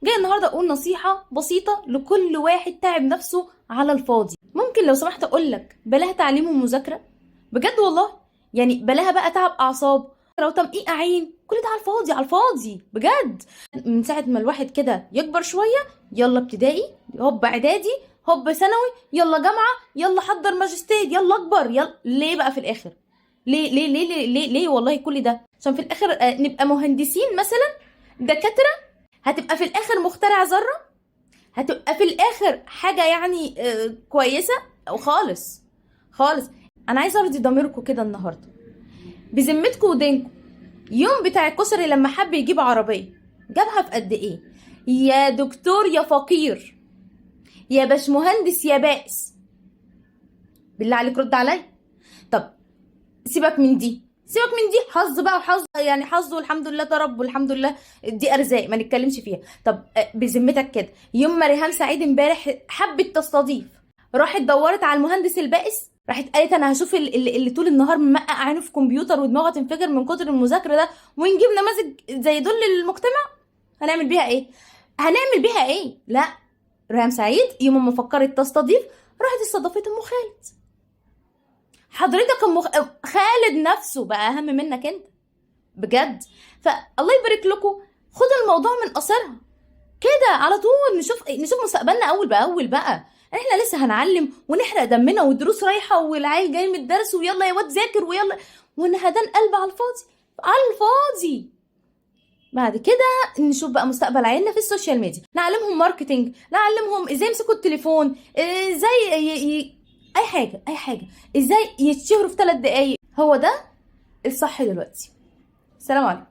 جاي النهارده اقول نصيحه بسيطه لكل واحد تعب نفسه على الفاضي. ممكن لو سمحت اقول لك بلاها تعليم ومذاكره بجد والله. يعني بلاها بقى تعب اعصاب لو تمقيق عين، كل ده على الفاضي على الفاضي بجد. من ساعه ما الواحد كده يكبر شويه، يلا ابتدائي، هوب اعدادي، هوب ثانوي، يلا جامعه، يلا حضر ماجستير، يلا اكبر، يلا ليه بقى في الاخر؟ ليه والله كل ده عشان في الاخر نبقى مهندسين مثلا، دكاتره، هتبقى في الاخر مخترع ذره، هتبقى في الاخر حاجه يعني كويسه او خالص خالص. انا عايزه ارضي ضميركم كده النهارده بذمتكم ودينكم. يوم بتاع الكشري لما حب يجيب عربيه جابها في قد ايه؟ يا دكتور يا فقير يا باشمهندس يا بائس، بالله عليك رد عليا. طب سيبك من دي، سيبك من دي، حظ بقى وحظ، يعني حظ والحمد لله ده رب والحمد لله، دي ارزاق ما نتكلمش فيها. طب بذمتك كده يوم ما ريهام سعيد امبارح حبت تستضيف، راحت دورت على المهندس البائس، راحت قالت انا هشوف اللي طول النهار ممقع عينه في كمبيوتر ودماغه تنفجر من كتر المذاكره ده، ونجيب نماذج زي دول للمجتمع. هنعمل بيها ايه؟ هنعمل بيها ايه؟ لا، ريهام سعيد يوم ما فكرت تستضيف راحت استضافت ام خالد. حضرتك خالد نفسه بقى اهم منك انت بجد. فالله يبارك لكم، خد الموضوع من قصرها كده على طول. نشوف مستقبلنا اول باول بقى. احنا لسه هنعلم ونحرق دمنا والدروس رايحه والعيل جاي من الدرس ويلا يا واد ذاكر ويلا، ونهدان قلب على الفاضي على الفاضي. بعد كده نشوف بقى مستقبل عيالنا في السوشيال ميديا، نعلمهم ماركتينج، نعلمهم ازاي يمسكوا التليفون، ازاي اي حاجه اي حاجه، ازاي يتشهروا في 3 دقايق. هو ده الصح دلوقتي. السلام عليكم.